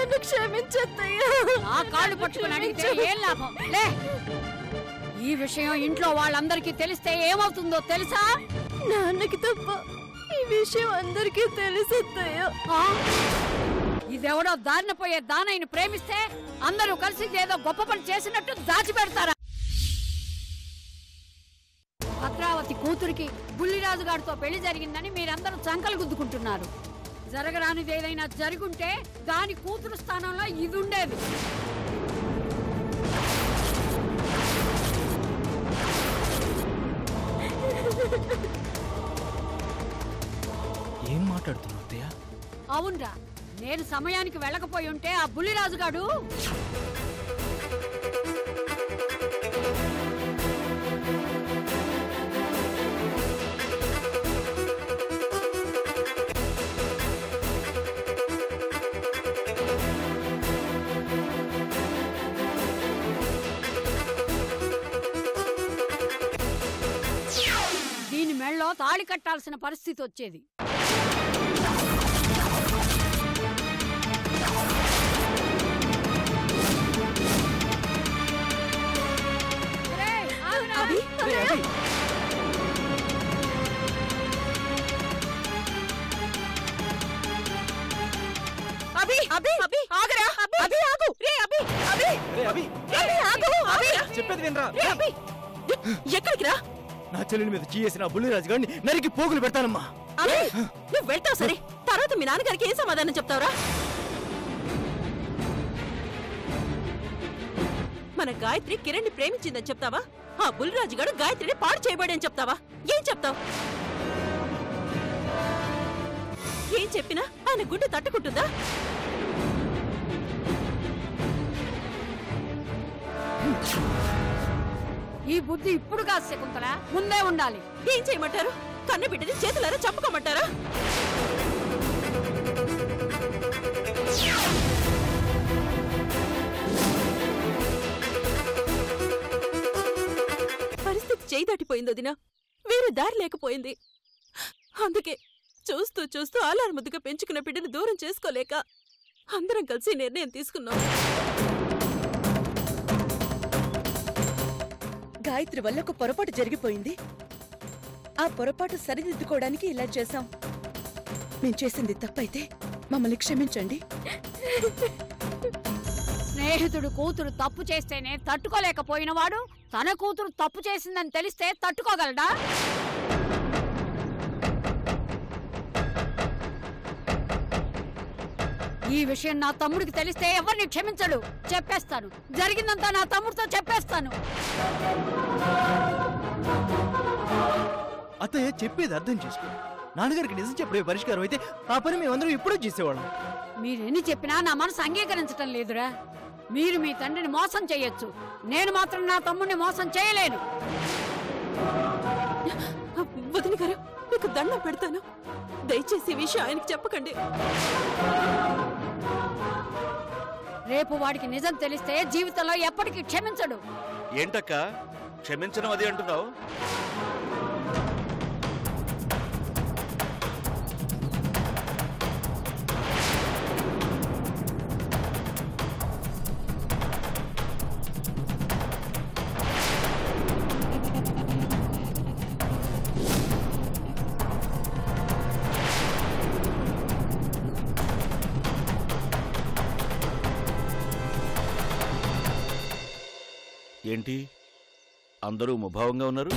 నన్ను క్షమించత్తయ్యా. ఆ కాళ్ళు పట్టుకుని అడిగితే ఏం లాభం? లే, ఈ విషయం ఇంట్లో వాళ్ళందరికీ తెలిస్తే ఏమవుతుందో తెలుసా? నాన్నకి తప్ప ఈ విషయం అందరికీ తెలుసత్తయ్యా. ఇదెవడో దారిన పోయే దానయ్యని ప్రేమిస్తే అందరూ కలిసి ఏదో గొప్ప పని చేసినట్టు దాచిపెడతారా? భద్రావతి కూతురికి బుల్లిరాజు గారితో పెళ్లి జరిగిందని మీరందరూ చంకలు గుద్దుకుంటున్నారు. జరగరానిది ఏదైనా జరుగుంటే దాని కూతురు స్థానంలో ఇది ఉండేది. ఏం మాట్లాడుతున్నావు? అవునరా, నేను సమయానికి వెళ్ళకపోయి ఉంటే ఆ బుల్లిరాజు గాడు దీని మెళ్ళో తాళి కట్టాల్సిన పరిస్థితి వచ్చేది. చెప్పేది వినరా? ఎక్కడికి రా? నా చెల్లెలి మీద చేసిన బుల్లిరాజు గారిని నరికి పోగులు పెడతానమ్మా. నువ్వు వెళ్తావు సరే, తర్వాత మీ నాన్నగారికి ఏం సమాధానం చెప్తావురా? మన గాయత్రి కిరణ్ ని ప్రేమించిందని చెప్తావా? ఆ బుల్లిరాజు గారు గాయత్రిని పాడు చేయబడని చెప్తావా? ఏం చెప్తావు? ఏం చెప్పినా ఆయన గుండె తట్టుకుంటుందా? ఈ బుద్ధి ఇప్పుడు కాదు శకుంతల, ముందే ఉండాలి. ఏం చేయమంటారు? కన్న బిడ్డని చేతులారా చంపుకోమంటారా? పరిస్థితి చేయి దాటిపోయింది వదినా. వేరే దారి లేకపోయింది. అందుకే చూస్తూ చూస్తూ ఆలారముద్దుగా పెంచుకున్న బిడ్డను దూరం చేసుకోలేక అందరం కలిసి నిర్ణయం తీసుకున్నాం. గాయత్రి వల్ల ఒక పొరపాటు జరిగిపోయింది. ఆ పొరపాటు సరిదిద్దుకోవడానికి ఇలా చేశాం. మేం చేసింది తప్పైతే మమ్మల్ని క్షమించండి. స్నేహితుడు కూతురు తప్పు చేస్తేనే తట్టుకోలేకపోయిన వాడు తన కూతురు తప్పు చేసిందని తెలిస్తే తట్టుకోగలడా? ఈ విషయం నా తమ్ముడికి తెలిస్తే ఎవరిని క్షమించడు. చెప్పేస్తాను, జరిగిందంతా నా తమ్ముడితో చెప్పేస్తాను. అత్తయ్య చెప్పేది అర్థం చేసుకో. నాన్నగారికి నిజం చెప్పే పరిష్కారం అయితే ఆ పని మేమందరం ఎప్పుడూ చేసేవాళ్ళం. మీరెన్ని చెప్పినా నా మనసు అంగీకరించటం లేదురా. మీరు మీ తండ్రిని మోసం చేయొచ్చు, నేను మాత్రం నా తమ్ముడిని మోసం చేయలేను. వదిన గారు, మీకు దండం పెడతాను. దయచేసి ఈ విషయం ఆయనకి చెప్పకండి. రేపు వాడికి నిజం తెలిస్తే జీవితంలో ఎప్పటికీ క్షమించడు. ఏంటక్క క్షమించడం అది అంటున్నావు? ఏంటి అందరూ ముభావంగా ఉన్నారు?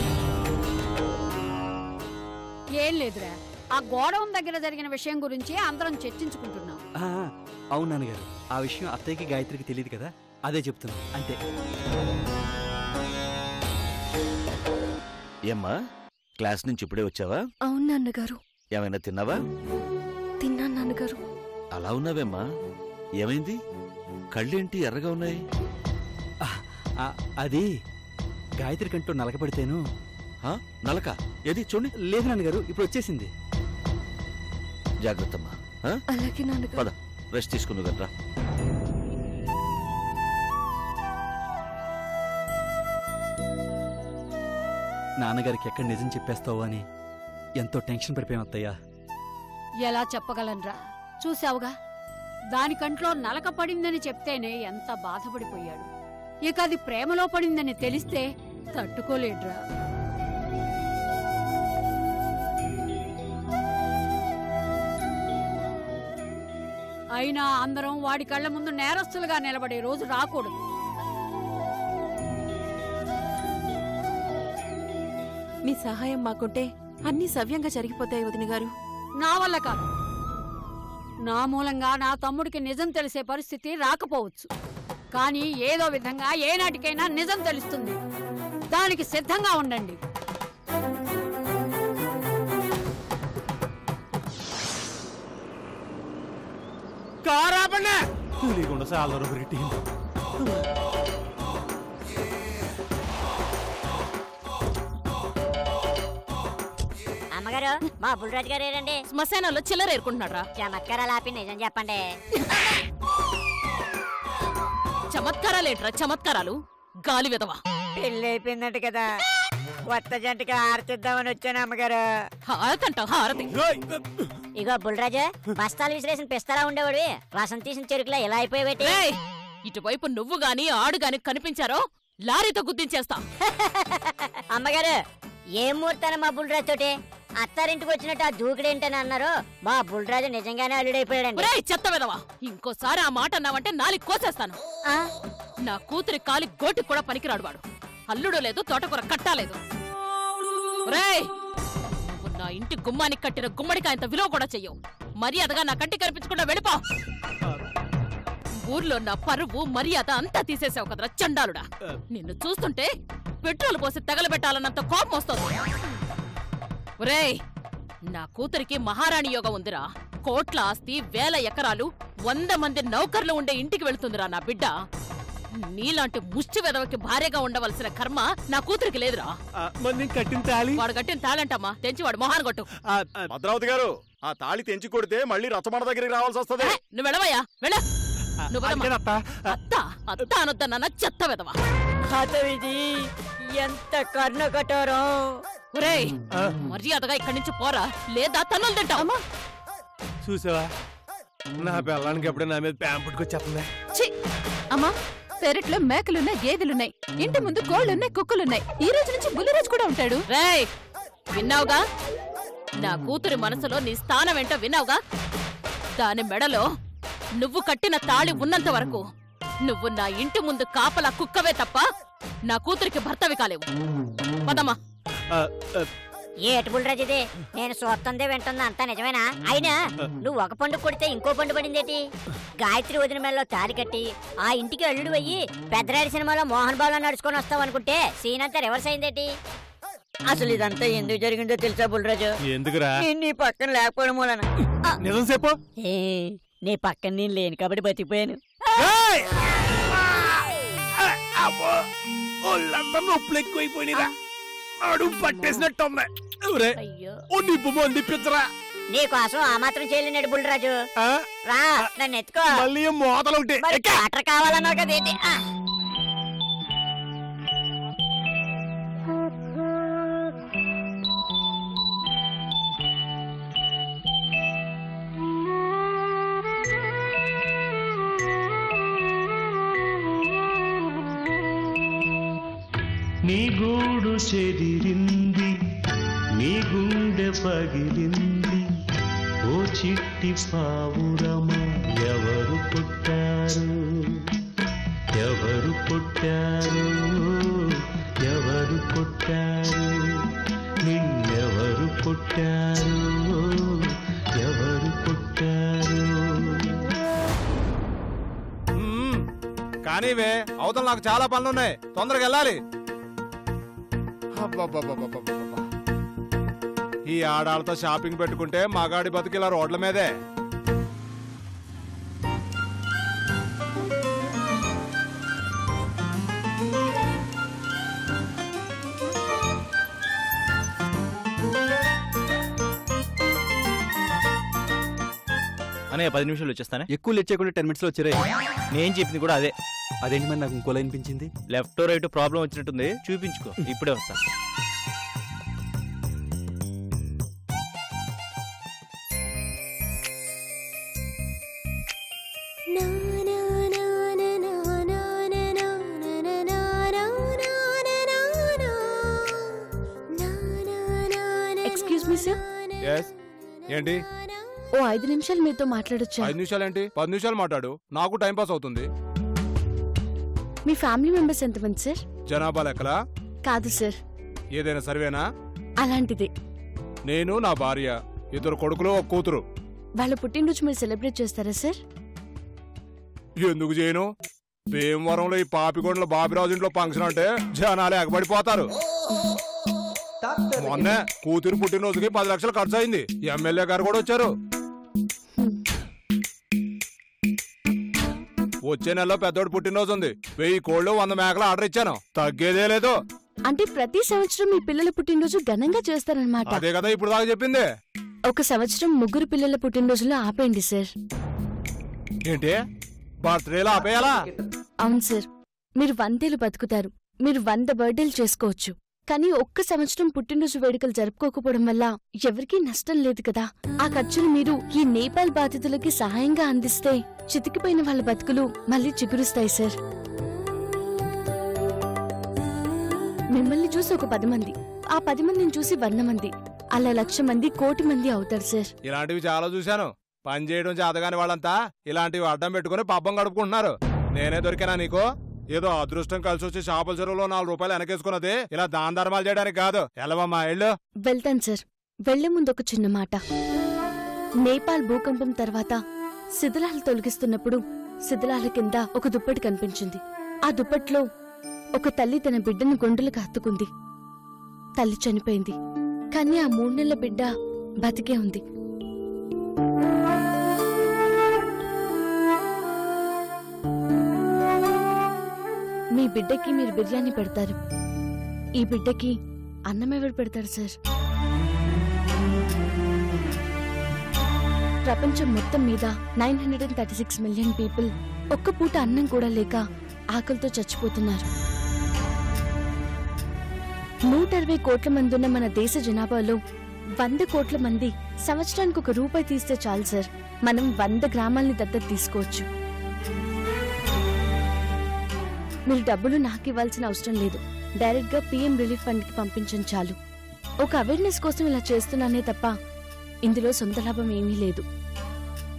ఏం లేదురా, ఆ గోడౌన్ దగ్గర జరిగిన విషయం గురించి అందరం చర్చించుకుంటున్నాం. అవును నాన్నగారు, ఆ విషయం అత్తయ్యకి గాయత్రికి తెలియదు కదా, అదే చెప్తున్నా అంతే. ఏమ్మా, క్లాస్ నుంచి ఇప్పుడే వచ్చావా? అవును నాన్నగారు. ఏమైనా తిన్నావా? తిన్నాను నాన్నగారు. అలా ఉన్నావేమ్మా, ఏమైంది? కళ్ళేంటి ఎర్రగా ఉన్నాయి? అది గాయత్రి కంటూ నలకపడితేను. నలక ఏది చూడండి. లేదు నాన్నగారు, ఇప్పుడు వచ్చేసింది. జాగ్రత్తమ్మా. అలాగే నాన్నగారు. పద, రెస్ట్ తీసుకుందు కదరా. నాన్నగారికి ఎక్కడ నిజం చెప్పేస్తావు అని ఎంతో టెన్షన్ పడిపోయాం అత్తయ్యా. ఎలా చెప్పగలనరా? చూసావుగా, దాని కంట్లో నలక పడిందని చెప్తేనే ఎంత బాధపడిపోయాడు. ఇక అది ప్రేమలో పడిందని తెలిస్తే తట్టుకోలేడ్రా. అయినా అందరం వాడి కళ్ళ ముందు నేరస్తులుగా నిలబడే రోజు రాకూడదు. మీ సహాయం మాకుంటే అన్నీ సవ్యంగా జరిగిపోతాయి వదిన గారు. నా వల్ల కాదు. నా మూలంగా నా తమ్ముడికి నిజం తెలిసే పరిస్థితి రాకపోవచ్చు. కానీ ఏదో విధంగా ఏనాటికైనా నిజం తెలుస్తుంది. దానికి సిద్ధంగా ఉండండి. అమ్మగారు, మా బుల్రాజు గారు ఏరండి? శ్మశానంలో చిల్లర ఏరుకుంటున్నారా? చమత్కారాలు ఆపి నిజం చెప్పండి. చమత్కారాలేట్రా చమత్కారాలు? గాలి విధవా. పెళ్ళి అయిపోయిందంట కదా, కొత్త జంటకి హారతిద్దామని వచ్చాను అమ్మగారు. హారతంట హారతి. ఇగో బుల్రాజు, బస్తాలు విసిరేసిన పిస్తాలా ఉండేవాడు, రసం తీసిన చెరుకులా ఇలా అయిపోయేటి. ఇటువైపు నువ్వు గాని ఆడు గాని కనిపించారో లారీతో గుద్దించేస్తా. అమ్మగారు, ఏం ముహూర్తాన మా బుల్రాజు తోటి అత్తారింటికి వచ్చినట్టు ఆ దూకుడేంటని అన్నారు. మా బుల్రాజు నిజంగానే అల్లుడైపోయాడండి. చెత్త విధవా, ఇంకోసారి ఆ మాట అన్నావంటే నాలికి కోసేస్తాను. నా కూతురి కాలి గోటికి కూడా పనికిరాడు వాడు. అల్లుడు లేదు, తోటకూర కట్టాలేదు. నువ్వు నా ఇంటి గుమ్మానికి కట్టిన గుమ్మడికాయంత విలువ కూడా చెయ్యవు. మర్యాదగా నా కంటి కనిపించకుండా వెళ్ళిపో. ఊర్లో నా పరువు మర్యాద అంతా తీసేసావు కదరా చండాలుడా. నిన్ను చూస్తుంటే పెట్రోల్ పోసి తగలబెట్టాలన్నంత కోపం వస్తుంది. ఒరేయ్, నా కూతురికి మహారాణి యోగం ఉందిరా. కోట్ల ఆస్తి, 1000 ఎకరాలు, 100 మంది నౌకర్లు ఉండే ఇంటికి వెళ్తుందిరా నా బిడ్డ. నీలాంటి ముష్టి వెదవకి భార్యగా ఉండవలసిన కర్మ నా కూతురికి లేదురా. వాడు కట్టిన తాళంటమ్మా, తెంచి వాడు మొహాన్ కొట్టు. భద్రావతి గారు, ఆ తాళి తెంచి కొడితే మళ్ళీ రచ్చమణ దగ్గరికి రావాల్సి వస్తుంది. నువ్వు వెళ్ళవయ్యా, వెళ్ళ. అత్త అత్త అనొద్దన్న చెత్త వెదవా. ఎంత కర్ణ కఠోరం. ఒరేయ్, మర్యాదగా ఇక్కడి నుంచి పోరా, లేదా తన్నులు తింటావా? చూసావా, నా పిల్లానికి ఎప్పుడే నా మీద ప్యాంపుట్టుకొచ్చేస్తుంది. అమ్మా, పెరట్లో మేకలున్నాయి, గేదెలున్నాయి, ఇంటి ముందు కోళ్లున్నాయి, కుక్కలున్నాయి. ఈ రోజు నుంచి బుల్లిరాజు కూడా ఉంటాడు. రేయ్, విన్నావుగా? నా కూతురి మనసులో నీ స్థానం ఏంటో విన్నావుగా? దాని మెడలో నువ్వు కట్టిన తాళి ఉన్నంత వరకు నువ్వు నా ఇంటి ముందు కాపలా కుక్కవే తప్ప నా కూతురికి భర్తవి కాలేవు. పదమ్మా. ఏటు బుల్రాజు ఇది? నేను చూస్తుందే వింటుందా అంతా నిజమేనా? అయినా నువ్వు ఒక పండు కొడితే ఇంకో పండు పడిందేటి? గాయత్రి వదిన మెడలో తాలి కట్టి ఆ ఇంటికి అల్లుడు అయ్యి పెద్దరాడి సినిమాలో మోహన్ బాబులో నడుచుకొని వస్తావు అనుకుంటే సీన్ అంతా రివర్స్ అయిందేటి? అసలు ఇదంతా ఎందుకు జరిగిందో తెలుసా బుల్రాజు? ఎందుకురా? నీ పక్కన లేకపోవడం మూలన. నిజం చెప్పు. నీ పక్కన నేను లేను కాబట్టి బతికిపోయాను. నొప్పులు ఎక్కువైపోయినా అడుగు పట్టేసినట్టుంది. నిప్పించరా? నీకోసం ఆ మాత్రం చేయలేనాడు బుల్రాజు. రా, నన్ను ఎత్తుకో. మళ్ళీ మోతలు వాటర్ కావాలన్నావు కదేంటి? నీ గూడు చెదిరింది, నీ గుండె పగిలింది, ఓ చిట్టి పావురమా ఎవరు పుట్టారు, ఎవరు పుట్టారు, ఎవరు పుట్టారు, నిన్నెవరు పుట్టారు, ఎవరు పుట్టారు? కానీవే, అవతల నాకు చాలా పనులున్నాయి, తొందరగా వెళ్ళాలి. ఈ ఆడాలతో షాపింగ్ పెట్టుకుంటే మగాడి బతుకిలా రోడ్ల మీదే. అనే 10 నిమిషాలు వచ్చేస్తానే. ఎక్కువ లేట్ చేయకుండా 10 minutes లో వచ్చారే. నేను చెప్పింది కూడా అదే. అదేంటి మరి నాకు ఇంకోలా అనిపించింది? లెఫ్ట్ రైట్ ప్రాబ్లం వచ్చినట్టుంది, చూపించుకో. ఇప్పుడే వస్తా. ఏంటి ఓ 5 నిమిషాలు మీతో మాట్లాడొచ్చా? 5 నిమిషాలేంటి 10 నిమిషాలు మాట్లాడు, నాకు టైం పాస్ అవుతుంది. మీ ఫ్యామిలీ మెంబర్స్ ఎంతమంది సార్? జనాభా లెక్కలా? కాదు సార్. ఏదైనా సర్వేనా? అలాంటిదే. నేను, నా భార్య, 2 కొడుకులు, 1 కూతురు. వాళ్ళ పుట్టినరోజు మీరు సెలబ్రేట్ చేస్తారా సార్? ఎందుకు చేయను? భీమవరంలో ఈ పాపికొండల బాబిరాజు ఇంట్లో ఫంక్షన్ అంటే జనాలు ఎగబడిపోతారు. మొన్నే కూతురు పుట్టినరోజుకి 10 లక్షలు ఖర్చు అయింది. ఎమ్మెల్యే గారు కూడా వచ్చారు. వచ్చే నెలలో పెద్దోడు పుట్టినరోజు ఉంది. 1000 కోళ్లు 100 మేకలు ఆర్డర్ ఇచ్చాను. తగ్గేదే లేదు. అంటే ప్రతి సంవత్సరం మీ పిల్లల పుట్టినరోజు ఘనంగా చేస్తారనమాట. అదే కదా ఇప్పుడు దాకా చెప్పింది. ఒక సంవత్సరం 3 పిల్లల పుట్టినరోజులు ఆపేయండి సార్. ఏంటి బర్త్డేలో ఆపేయాలా? అవును సార్. మీరు 100 ఏళ్ళు బతుకుతారు, మీరు 100 బర్త్డేలు చేసుకోవచ్చు. కానీ ఒక్క సంవత్సరం పుట్టినరోజు వేడుకలు జరుపుకోకపోవడం వల్ల ఎవరికీ నష్టం లేదు కదా. ఆ ఖర్చును మీరు ఈ నేపాల్ బాధితులకి సహాయంగా అందిస్తే చితికిపోయిన వాళ్ళ బతుకులు మళ్ళీ చిగురుస్తాయి సార్. మిమ్మల్ని చూసి ఒక 10 మంది, ఆ 10 మందిని చూసి 100 మంది, అలా 1,00,000 మంది, 1,00,00,000 మంది అవుతారు సార్. ఇలాంటివి చాలా చూశాను. పని చేయడం చేతగాని వాళ్ళంతా ఇలాంటివి అడ్డం పెట్టుకుని పబ్బం గడుపుకుంటున్నారు. నేనే దొరికానా నీకు? ఏదో అదృష్టం కలిసి వచ్చి చేపల చెరువులో 4 రూపాయలు వెనకేసుకున్నది ఇలా దాన ధర్మాలు చేయడానికి కాదు. ఎలవమ్మా ఎళ్ళు. వెళ్తాను సార్. వెళ్లే ముందు ఒక చిన్న మాట. నేపాల్ భూకంపం తర్వాత శిథిలాలు తొలగిస్తున్నప్పుడు శిథిలాల కింద ఒక దుప్పటి కనిపించింది. ఆ దుప్పట్లో ఒక తల్లి తన బిడ్డను గుండెలకు హత్తుకుంది. తల్లి చనిపోయింది, కానీ ఆ 3 నెలల బిడ్డ బతికే ఉంది. మీ బిడ్డకి మీరు బిర్యానీ పెడతారు, ఈ బిడ్డకి అన్నం ఎవరు పెడతారు సార్? ప్రపంచం మొత్తం మీద 936 మిలియన్ పీపుల్ ఒక్క పూట అన్నం కూడా లేక ఆకలితో చచ్చిపోతున్నారు. 160 కోట్ల మంది ఉన్న మన దేశ జనాభాలో 100 కోట్ల మంది సంవత్సరానికి ₹1 తీస్తే చాలు సార్. మనం 100 గ్రామాల్ని దత్తత తీసుకోవచ్చు. మీరు డబ్బులు నాకు ఇవ్వాల్సిన అవసరం లేదు. డైరెక్ట్ గా PM రిలీఫ్ ఫండ్ కి పంపించండి చాలు. ఒక అవేర్నెస్ కోసం ఇలా చేస్తున్నానే తప్ప ఇందులో సొంత లాభం ఏమీ లేదు.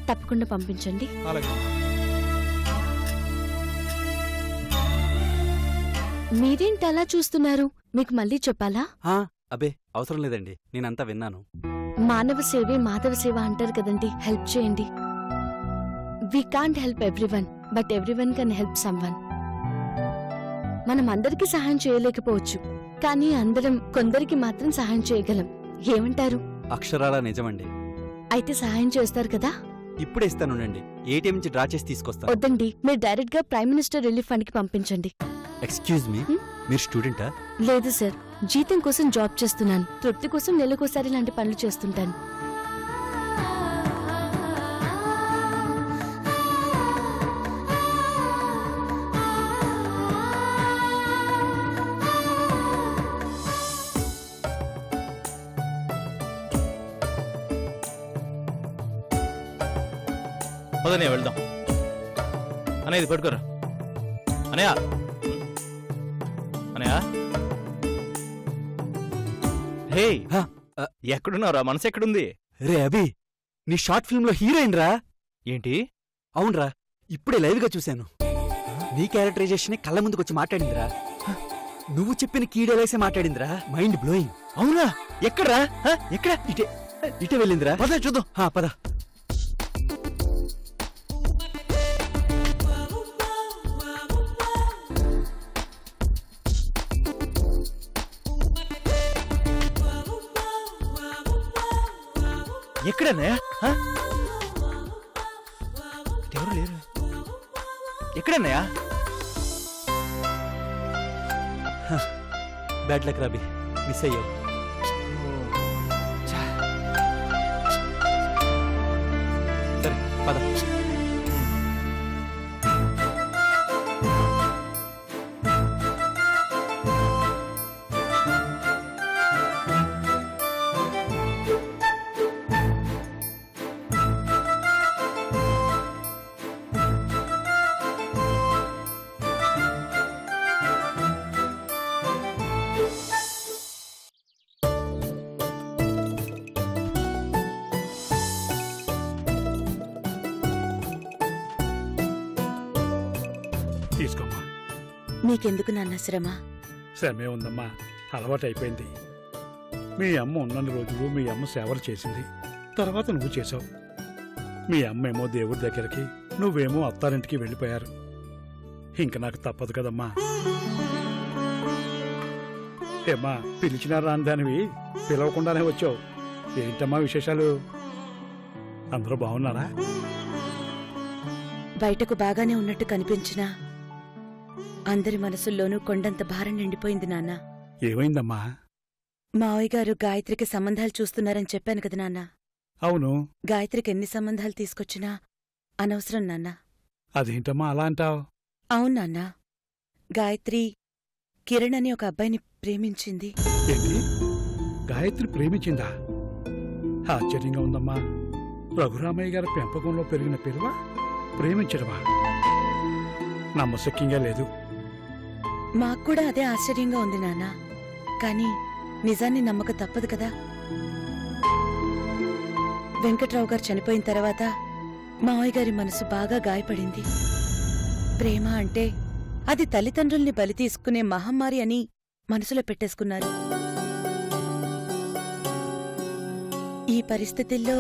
తప్పకుండా పంపించండి. మీరేంటి అలా చూస్తున్నారు? మీకు మళ్ళీ చెప్పాలా? అబే అవసరం లేదండి, నేనంతా విన్నాను. మానవ సేవే మాధవ సేవ అంటారు కదండి. హెల్ప్ చేయండి. We can't help everyone, but everyone can help someone. మనం అందరికీ సహాయం చేయలేకపోవచ్చు, కానీ అందరం కొందరికి మాత్రం సహాయం చేయగలం. ఏమంటారు? అక్షరాల నిజమండి. అయితే సహాయం చేస్తారు కదా? ఇప్పుడే ఇస్తానుండండి. ఏటీఎం నుంచి డ్రా చేసి తీసుకొస్తాను. వద్దండి, మీరు డైరెక్ట్ గా ప్రైమ్ మినిస్టర్ రిలీఫ్ ఫండ్ కి పంపించండి. ఎక్స్క్యూజ్ మీ, మీరు స్టూడెంటా? లేదు సార్, జీతం కోసం జాబ్ చేస్తున్నాను. తృప్తి కోసం నెలకోసారి ఇలాంటి పనులు చేస్తుంటాను. పదనే వెళ్దాం. అనేది పట్టుకోరా అనయా. అనయా, హే ఎక్కడున్నారా? మనసు ఎక్కడుంది? రే అభి, నీ షార్ట్ ఫిల్మ్ లో హీరోయిన్ రా. ఏంటి? అవునరా, ఇప్పుడే లైవ్ గా చూశాను. నీ క్యారెక్టరైజేషన్ కళ్ళ ముందుకొచ్చి మాట్లాడిందిరా. నువ్వు చెప్పిన కీడేలేసే మాట్లాడిందిరా. Mind blowing. అవునా? ఎక్కడ్రా? ఎక్కడ? ఇటే వెళ్ళిందిరా. పద చూద్దాం. పద. ఎక్కడన్నయ్యా? ఎవరు లేరు. ఎక్కడన్నయ్యా? బ్యాడ్ లక్ రాబీ, మిస్ అయ్యావు. సరే పద. తీసుకోమ్మా. మీకెందుకు నాన్న శ్రమ? శ్రమే ఉందమ్మా, అలవాటు అయిపోయింది. మీ అమ్మ ఉన్నన్ని రోజులు మీ అమ్మ సేవలు చేసింది, తర్వాత నువ్వు చేసావు. మీ అమ్మేమో దేవుడి దగ్గరికి, నువ్వేమో అత్తారింటికి వెళ్ళిపోయారు. ఇంక నాకు తప్పదు కదమ్మా. ఏమ్మా, పిలిచినా రాని దానివి పిలవకుండానే వచ్చావు. ఏంటమ్మా విశేషాలు? అందరూ బాగున్నారా? బయటకు బాగానే ఉన్నట్టు కనిపించినా అందరి మనసుల్లోనూ కొండంత భారం నిండిపోయింది నాన్న. ఏమైందమ్మా? మావయ్య గారు గాయత్రికి సంబంధాలు చూస్తున్నారని చెప్పాను కదా నాన్న. అవును. గాయత్రికి ఎన్ని సంబంధాలు తీసుకొచ్చినా అనవసరం నాన్న. అదేంటమ్మా అలా అంటావు? అవును నాన్న, గాయత్రి కిరణ్ అని ఒక అబ్బాయిని ప్రేమించింది. ఏంటి? గాయత్రి ప్రేమించిందా? ఆశ్చర్యంగా ఉందమ్మా. రఘురామయ్య గారి పెంపకంలో పెరిగిన పిలువ ప్రేమించడమా? నమ్మశక్యంగా లేదు. మాక్కూడా అదే ఆశ్చర్యంగా ఉంది నాన్న. కాని నిజాన్ని నమ్మక తప్పదు కదా. వెంకట్రావు గారు చనిపోయిన తర్వాత మావయ్య గారి మనసు బాగా గాయపడింది. ప్రేమ అంటే అది తల్లిదండ్రుల్ని బలి తీసుకునే మహమ్మారి అని మనసులో పెట్టేసుకున్నారు. ఈ పరిస్థితుల్లో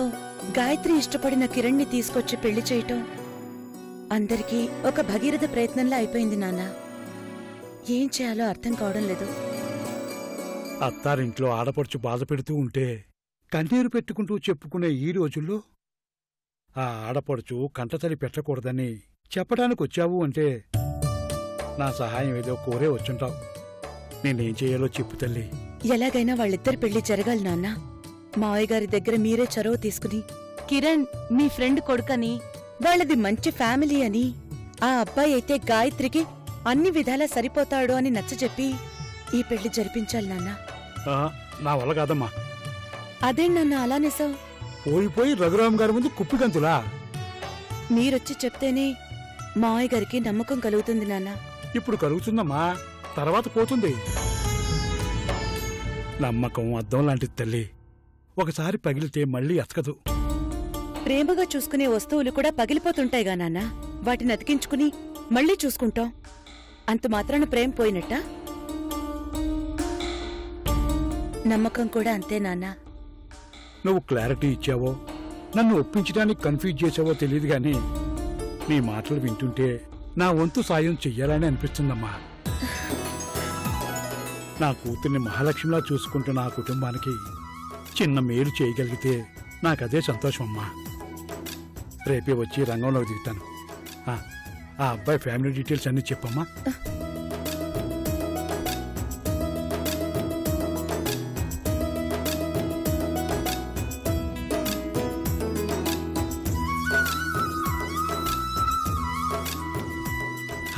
గాయత్రి ఇష్టపడిన కిరణ్ని తీసుకొచ్చి పెళ్లి చేయటం అందరికీ ఒక భగీరథ ప్రయత్నంలా అయిపోయింది నాన్న. ఏం చేయాలో అర్థం కావడం లేదు. అత్తారింట్లో ఆడపడుచు బాధ పెడుతూ ఉంటే కన్నీరు పెట్టుకుంటూ చెప్పుకునే ఈ రోజుల్లో ఆ ఆడపడుచు కంటతడి పెట్టకూడదని చెప్పడానికి వచ్చావు అంటే నా సహాయం ఏదో కోరే వచ్చుంటావు. నేనేం చేయాలో చెప్పు తల్లి. ఎలాగైనా వాళ్ళిద్దరి పెళ్లి జరగాలి నాన్న. మావయ్య గారి దగ్గర మీరే చొరవ తీసుకుని కిరణ్ మీ ఫ్రెండ్ కొడుకని, వాళ్ళది మంచి ఫ్యామిలీ అని, ఆ అబ్బాయి అయితే గాయత్రికి అన్ని విధాలా సరిపోతాడు అని నచ్చజెప్పి ఈ పెళ్లి జరిపించాలి నాన్న. నా వల్ల కాదమ్మా. అదే నాన్న అలానేసావు. పోయిపోయి రఘురామ్ గారి ముందు కుప్పిగంతులా? మీరొచ్చి చెప్తేనే మావయ్య గారికి నమ్మకం కలుగుతుంది నాన్న. ఇప్పుడు కలుగుతుందమ్మా, తర్వాత పోతుంది. నమ్మకం అద్దం లాంటిది తల్లి. ఒకసారి పగిలితే మళ్ళీ అతకదు. ప్రేమగా చూసుకునే వస్తువులు కూడా పగిలిపోతుంటాయిగా నాన్న. వాటిని అతికించుకుని మళ్ళీ చూసుకుంటాం. అంత మాత్రాన ప్రేమ పోయినట్టా? నమ్మకం కూడా అంతే నాన్న. నువ్వు క్లారిటీ ఇచ్చావో, నన్ను ఒప్పించడానికి కన్ఫ్యూజ్ చేసావో తెలియదు గాని నీ మాటలు వింటుంటే నా వంతు సాయం చెయ్యాలని అనిపిస్తుందమ్మా. నా కూతుర్ని మహాలక్ష్మిలా చూసుకుంటున్న ఆ కుటుంబానికి చిన్న మేలు చేయగలిగితే నాకదే సంతోషం అమ్మా. రేపే వచ్చి రంగంలోకి దిగుతాను. ఆ అబ్బాయి ఫ్యామిలీ డీటెయిల్స్ అన్నీ చెప్పమ్మా.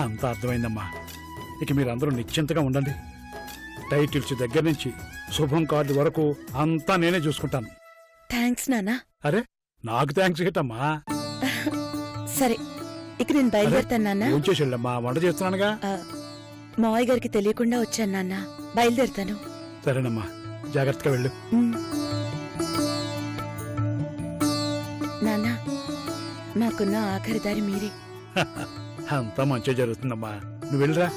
అంతా అర్థమైందమ్మా. ఇక మీరందరూ నిశ్చింతగా ఉండండి. టైటిల్స్ దగ్గర నుంచి శుభం కార్డు వరకు అంతా నేనే చూసుకుంటాను. థ్యాంక్స్ నాన్నా. అరే, నాకు థ్యాంక్స్ ఏంటమ్మా? సరే, ఇక నేను బయలుదేరుతాను నాన్న. ఏం చేసేళ్ళమ్మా, వంట చేస్తున్నానుగా. మావయ్య గారికి తెలియకుండా వచ్చాను నాన్న. బయలుదేరుతాను. సరేనమ్మా, జాగ్రత్తగా వెళ్ళు. నాన్న, నాకున్న ఆఖరి దారి మీరే. అంతా మంచిగా జరుగుతుందమ్మా, నువ్వు వెళ్ళరా.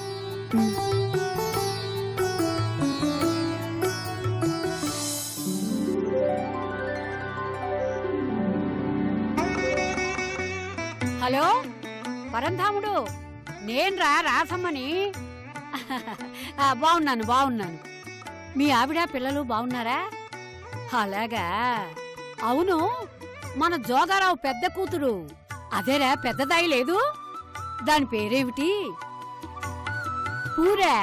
హలో పరంధాముడు, నేన్రా రాసమ్మని. బాగున్నాను. మీ ఆవిడ పిల్లలు బాగున్నారా? అలాగా. అవును, మన జోగారావు పెద్ద కూతురు అదేరా పెద్దదాయి లేదు, దాని పేరేమిటి? పూరా?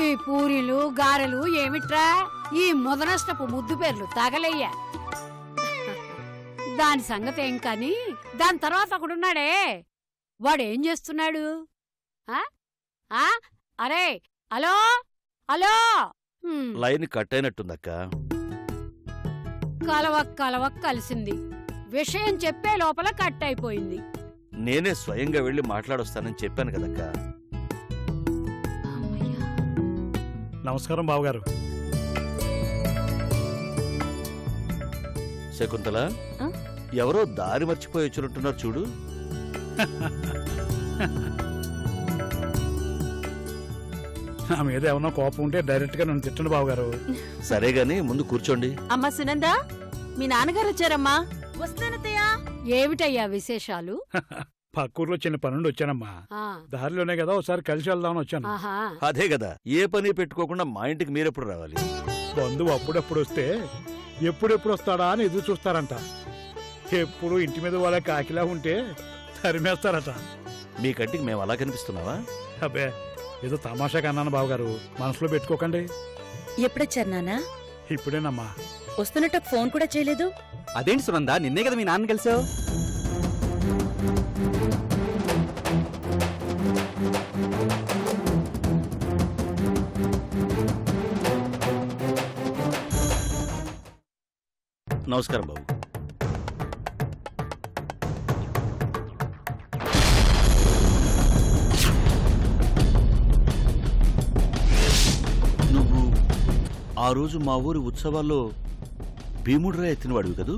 ఈ పూరీలు గారెలు ఏమిట్రా ఈ ముదనష్టపు ముద్దు పేర్లు తగలయ్యా. దాని సంగతి ఏం కాని, దాని తర్వాత ఒకడున్నాడే, వాడేం చేస్తున్నాడు? అరే హలో హలో. లైన్ కట్ అయినట్టుందక్క. కలవక్ కలిసింది. విషయం చెప్పే లోపల కట్ అయిపోయింది. నేనే స్వయంగా వెళ్లి మాట్లాడొస్తానని చెప్పాను కదక్క. నమస్కారం బావగారు. శకుంతల, ఎవరో దారి మర్చిపోయి వచ్చినట్టున్నారు చూడు. నా మీద ఏమన్నా కోపం ఉంటే డైరెక్ట్ గా నన్ను తిట్టండి బావగారు. సరే గాని ముందు కూర్చోండి. అమ్మా సునంద, మీ నాన్నగారు వచ్చారమ్మా. వస్తానతయ్యా. ఏమిటయ్యా విశేషాలు? పక్కూర్లో చిన్న పనుండి వచ్చానమ్మా. దారిలోనే కదా ఒకసారి కలిసి వెళ్దామని వచ్చాను. అదే కదా, ఏ పని పెట్టుకోకుండా మా ఇంటికి మీరెప్పుడు రావాలి? బంధువు అప్పుడప్పుడు వస్తే ఎప్పుడెప్పుడు వస్తాడా అని ఎదురు చూస్తారంట. ఎప్పుడు ఇంటి మీద వాళ్ళ కాకిలా ఉంటే తరిమేస్తారట. మీ కంటికి మేము అలా కనిపిస్తున్నావా? అబ్బే, ఏదో తమాషాగా అన్నాను బావగారు, మనసులో పెట్టుకోకండి. ఎప్పుడొచ్చారు నాన్నా? ఇప్పుడేనమ్మా. వస్తున్నట్టు ఫోన్ కూడా చేయలేదు. అదేంటి సునంద, నిన్నే కదా మీ నాన్న కలిసావు? నమస్కారం బాబు. నువ్వు ఆ రోజు మా ఊరి ఉత్సవాల్లో భీముడురా ఎత్తినవాడివి కదూ?